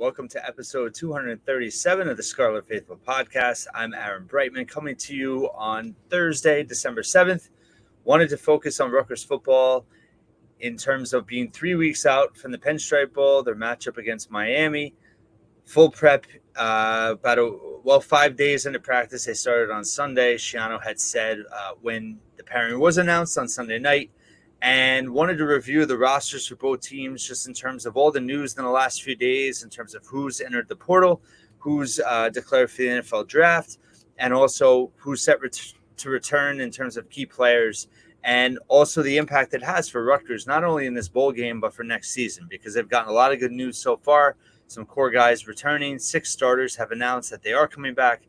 welcome to episode 237 of the Scarlet Faithful podcast. I'm Aaron Brightman, coming to you on Thursday, December 7th. Wanted to focus on Rutgers football in terms of being 3 weeks out from the Pinstripe Bowl, their matchup against Miami. Full prep, 5 days into practice. They started on Sunday. Shiano had said when the pairing was announced on Sunday night, and wanted to review the rosters for both teams just in terms of all the news in the last few days, in terms of who's entered the portal, who's declared for the NFL draft, and also who's set to return in terms of key players, and also the impact it has for Rutgers, not only in this bowl game, but for next season, because they've gotten a lot of good news so far. Some core guys returning. 6 starters have announced that they are coming back.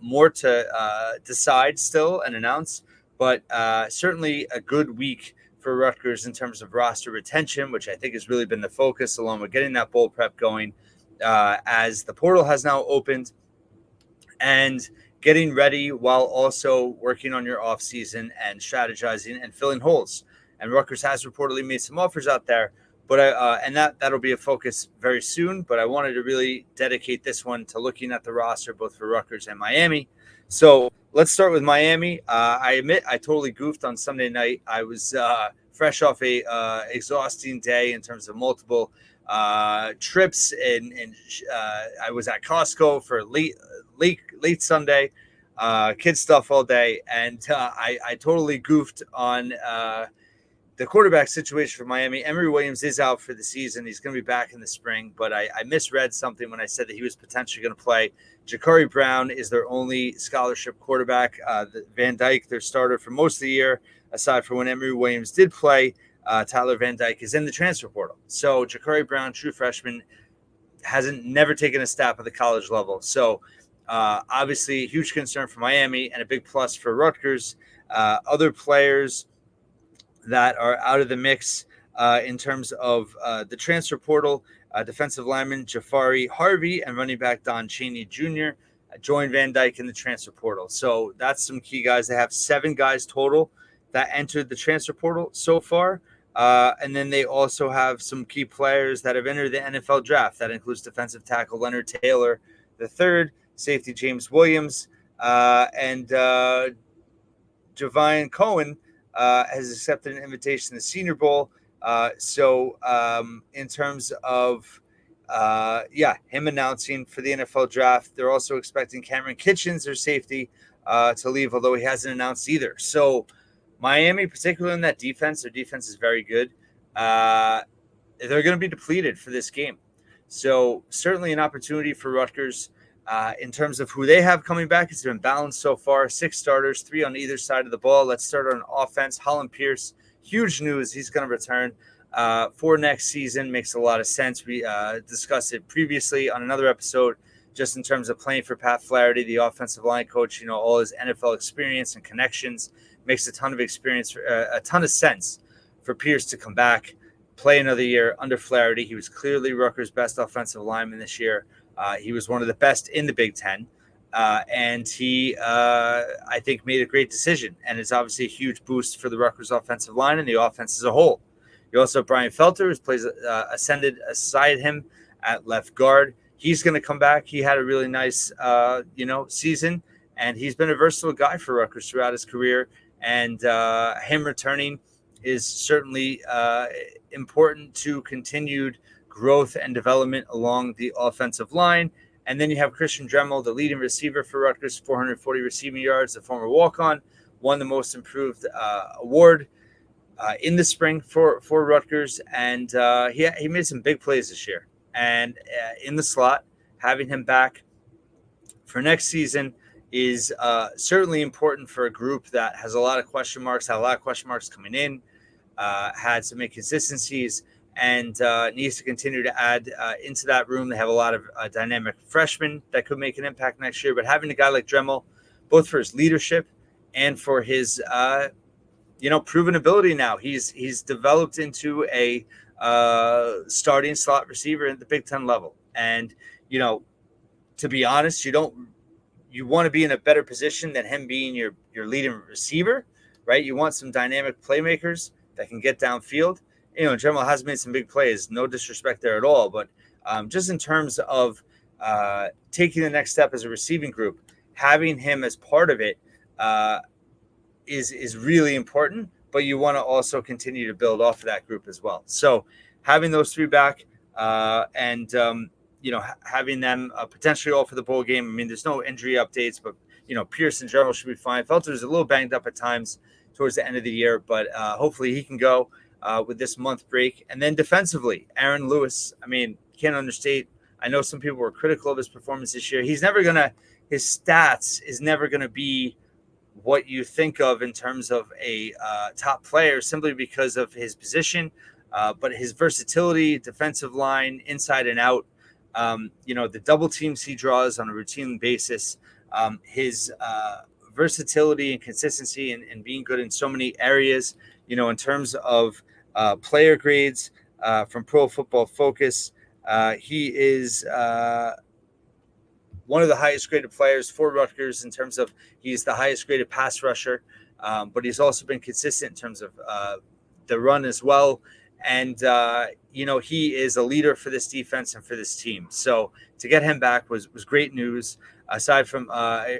More to decide still and announce, but certainly a good week for Rutgers in terms of roster retention, which I think has really been the focus, along with getting that bowl prep going as the portal has now opened, and getting ready while also working on your offseason and strategizing and filling holes. And Rutgers has reportedly made some offers out there, but that'll be a focus very soon. But I wanted to really dedicate this one to looking at the roster, both for Rutgers and Miami. So let's start with Miami. I admit I totally goofed on Sunday night. I was fresh off a exhausting day in terms of multiple trips, and I was at Costco for late Sunday, kid stuff all day, and I totally goofed on the quarterback situation for Miami. Emory Williams is out for the season. He's going to be back in the spring, but I misread something when I said that he was potentially going to play. Ja'Cory Brown is their only scholarship quarterback. Van Dyke, their starter for most of the year, aside from when Emory Williams did play. Tyler Van Dyke is in the transfer portal. So Ja'Cory Brown, true freshman, never taken a snap at the college level. So obviously a huge concern for Miami and a big plus for Rutgers. Other players that are out of the mix in terms of the transfer portal, defensive lineman Jafari Harvey and running back Don Chaney Jr. Joined Van Dyke in the transfer portal. So that's some key guys. They have 7 guys total that entered the transfer portal so far. And then they also have some key players that have entered the NFL draft. That includes defensive tackle Leonard Taylor III, safety James Williams, and Javion Cohen has accepted an invitation to the Senior Bowl. So in terms of him announcing for the NFL draft, they're also expecting Cameron Kitchens, their safety, to leave, although he hasn't announced either. So Miami, particularly in that defense, their defense is very good. They're going to be depleted for this game. So certainly an opportunity for Rutgers. In terms of who they have coming back, it's been balanced so far. 6 starters, 3 on either side of the ball. Let's start on offense. Holland Pierce, huge news. He's going to return for next season. Makes a lot of sense. We discussed it previously on another episode, just in terms of playing for Pat Flaherty, the offensive line coach. All his NFL experience and connections makes a ton of sense for Pierce to come back, play another year under Flaherty. He was clearly Rutgers' best offensive lineman this year. He was one of the best in the Big Ten, and he, I think, made a great decision, and it's obviously a huge boost for the Rutgers offensive line and the offense as a whole. You also have Brian Felter, who ascended aside him at left guard. He's going to come back. He had a really nice, season, and he's been a versatile guy for Rutgers throughout his career, and him returning is certainly important to continued growth and development along the offensive line. And then you have Christian Dremel, the leading receiver for Rutgers, 440 receiving yards, the former walk-on, won the most improved award in the spring for Rutgers. And he made some big plays this year. And in the slot, having him back for next season is certainly important for a group that has a lot of question marks, coming in, had some inconsistencies, and needs to continue to add into that room. They have a lot of dynamic freshmen that could make an impact next year. But having a guy like Dremel, both for his leadership and for his proven ability now, he's developed into a starting slot receiver at the Big Ten level. And to be honest, you want to be in a better position than him being your leading receiver, right? You want some dynamic playmakers that can get downfield. Dremel has made some big plays. No disrespect there at all, but just in terms of taking the next step as a receiving group, having him as part of it is really important. But you want to also continue to build off of that group as well. So having those three back and having them potentially all for the bowl game. I mean, there's no injury updates, but Pierce in general should be fine. Felter was a little banged up at times towards the end of the year, but hopefully he can go with this month break. And then defensively, Aaron Lewis, I mean, can't understate. I know some people were critical of his performance this year. His stats is never going to be what you think of in terms of a top player simply because of his position, but his versatility, defensive line, inside and out, the double teams he draws on a routine basis, his versatility and consistency and being good in so many areas, in terms of player grades from Pro Football Focus. He is one of the highest graded players for Rutgers in terms of he's the highest graded pass rusher, but he's also been consistent in terms of the run as well. And, he is a leader for this defense and for this team. So to get him back was great news. Aside from,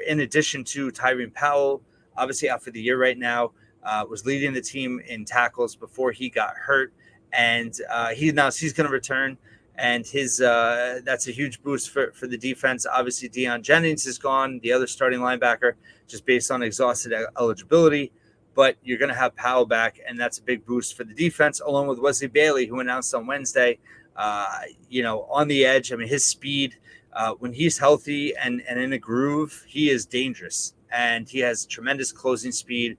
in addition to Tyreen Powell, obviously out for the year right now, was leading the team in tackles before he got hurt. And he announced he's going to return. And that's a huge boost for the defense. Obviously, Deion Jennings is gone, the other starting linebacker, just based on exhausted eligibility. But you're going to have Powell back, and that's a big boost for the defense, along with Wesley Bailey, who announced on Wednesday, on the edge. I mean, his speed, when he's healthy and in a groove, he is dangerous, and he has tremendous closing speed.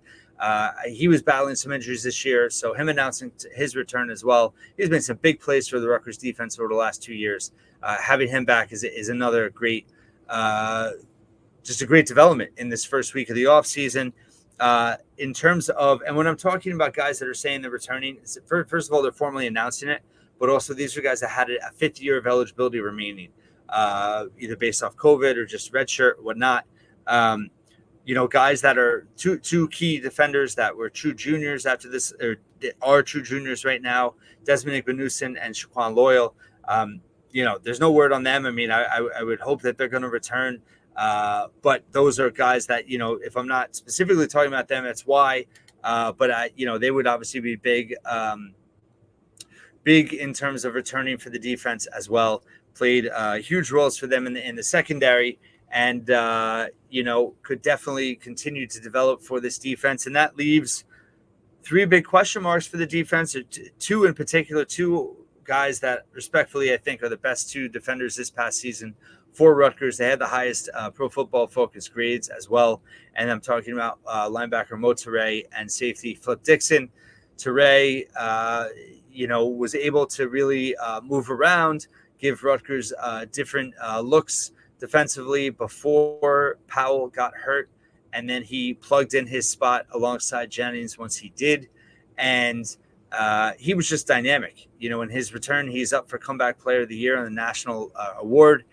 He was battling some injuries this year, so him announcing his return as well. He's made some big plays for the Rutgers defense over the last 2 years. Having him back is another great, just a great development in this first week of the offseason. In terms of, and when I'm talking about guys that are saying they're returning, first of all, they're formally announcing it, but also these are guys that had a fifth year of eligibility remaining, either based off COVID or just redshirt or whatnot. Guys that are two key defenders that were true juniors after this, or are true juniors right now, Desmond Igbenusin and Shaquan Loyal. There's no word on them. I mean, I would hope that they're going to return. But those are guys that, if I'm not specifically talking about them, that's why. But they would obviously be big in terms of returning for the defense as well. Played huge roles for them in the secondary. And, could definitely continue to develop for this defense. And that leaves three big question marks for the defense, or two in particular, two guys that respectfully I think are the best two defenders this past season for Rutgers. They had the highest Pro Football Focus grades as well. And I'm talking about linebacker Mo Toure and safety Flip Dixon. Toure, was able to really move around, give Rutgers different looks defensively before Powell got hurt, and then he plugged in his spot alongside Jennings once he did, and he was just dynamic. In his return, he's up for Comeback Player of the Year on the national award.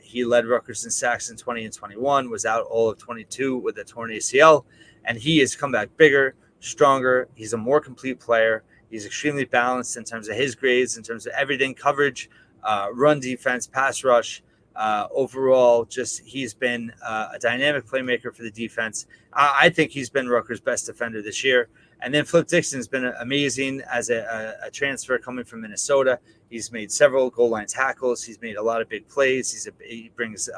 He led Rutgers in sacks in 20 and 21, was out all of 22 with a torn ACL, and he has come back bigger, stronger. He's a more complete player. He's extremely balanced in terms of his grades, in terms of everything, coverage, run defense, pass rush. Overall, just he's been a dynamic playmaker for the defense. I think he's been Rutgers' best defender this year. And then Flip Dixon's been amazing as a transfer coming from Minnesota. He's made several goal line tackles. He's made a lot of big plays. He brings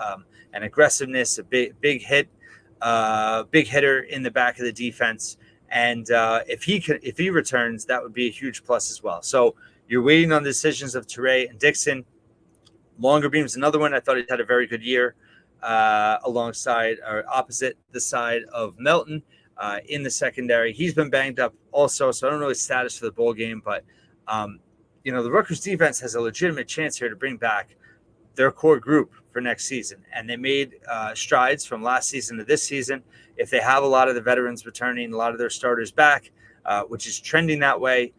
an aggressiveness, a big hitter in the back of the defense. And if he returns, that would be a huge plus as well. So you're waiting on the decisions of Toure and Dixon. Longerbeam's another one. I thought he had a very good year alongside or opposite the side of Melton in the secondary. He's been banged up also, so I don't know his status for the bowl game, but the Rutgers defense has a legitimate chance here to bring back their core group for next season. And they made strides from last season to this season. If they have a lot of the veterans returning, a lot of their starters back, which is trending that way,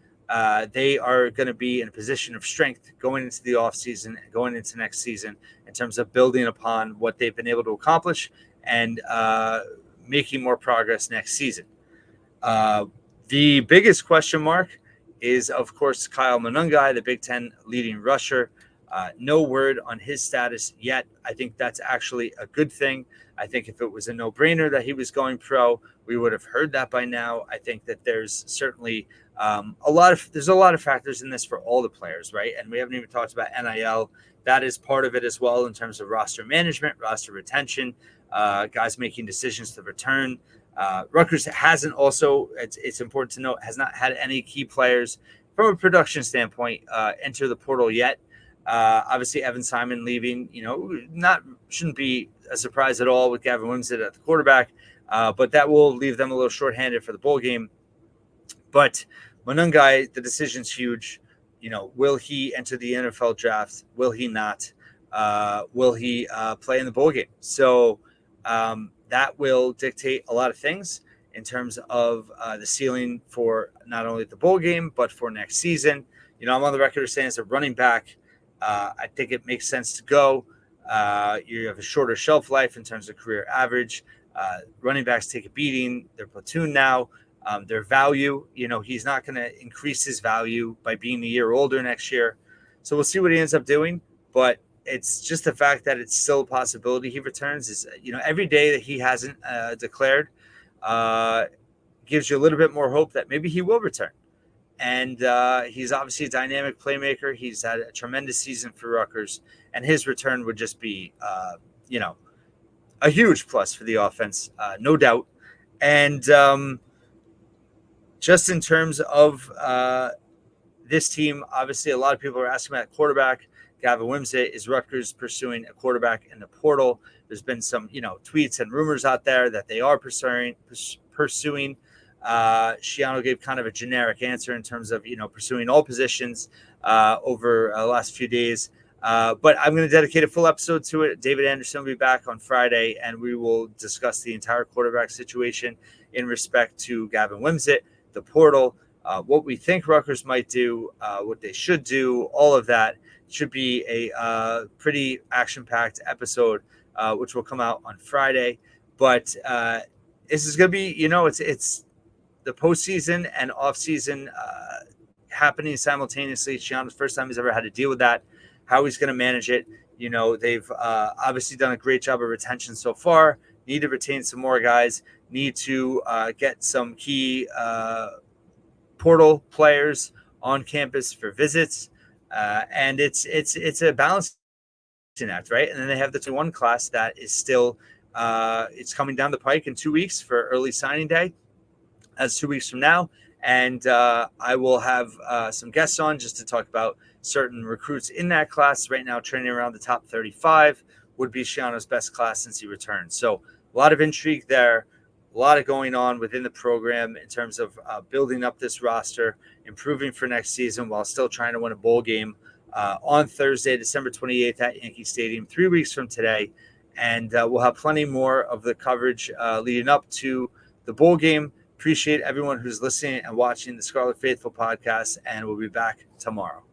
they are going to be in a position of strength going into the offseason and going into next season in terms of building upon what they've been able to accomplish and making more progress next season. The biggest question mark is, of course, Kyle Monungai, the Big Ten leading rusher. No word on his status yet. I think that's actually a good thing. I think if it was a no-brainer that he was going pro, we would have heard that by now. I think that there's certainly there's a lot of factors in this for all the players, right? And we haven't even talked about NIL. That is part of it as well in terms of roster management, roster retention, guys making decisions to return. Rutgers hasn't also, it's important to note, has not had any key players from a production standpoint enter the portal yet. Obviously, Evan Simon leaving, shouldn't be a surprise at all with Gavin Wims at the quarterback, but that will leave them a little shorthanded for the bowl game. But Monungai, the decision's huge. Will he enter the NFL draft? Will he not? Will he play in the bowl game? So that will dictate a lot of things in terms of the ceiling for not only the bowl game, but for next season. I'm on the record as saying as a running back, I think it makes sense to go. You have a shorter shelf life in terms of career average. Running backs take a beating. They're platoon now. Their value, he's not going to increase his value by being a year older next year. So we'll see what he ends up doing. But it's just the fact that it's still a possibility he returns is, every day that he hasn't declared gives you a little bit more hope that maybe he will return. And he's obviously a dynamic playmaker. He's had a tremendous season for Rutgers, and his return would just be, a huge plus for the offense, no doubt. And just in terms of this team, obviously a lot of people are asking about quarterback. Gavin Wims is Rutgers pursuing a quarterback in the portal. There's been some, tweets and rumors out there that they are pursuing. Schiano gave kind of a generic answer in terms of, pursuing all positions over the last few days. But I'm going to dedicate a full episode to it. David Anderson will be back on Friday, and we will discuss the entire quarterback situation in respect to Gavin Wimsatt, the portal, what we think Rutgers might do, what they should do, all of that. Should be a pretty action-packed episode, which will come out on Friday. But this is going to be, it's the postseason and off-season happening simultaneously. Schiano's first time he's ever had to deal with that. How he's going to manage it. They've obviously done a great job of retention so far. Need to retain some more guys. Need to get some key portal players on campus for visits. And it's a balancing act, right? And then they have the 2-1 class that is still it's coming down the pike in 2 weeks for early signing day. That's 2 weeks from now. And I will have some guests on just to talk about certain recruits in that class. Right now, training around the top 35 would be Schiano's best class since he returned. So a lot of intrigue there, a lot of going on within the program in terms of building up this roster, improving for next season while still trying to win a bowl game on Thursday, December 28th at Yankee Stadium, 3 weeks from today. And we'll have plenty more of the coverage leading up to the bowl game. Appreciate everyone who's listening and watching the Scarlet Faithful podcast, and we'll be back tomorrow.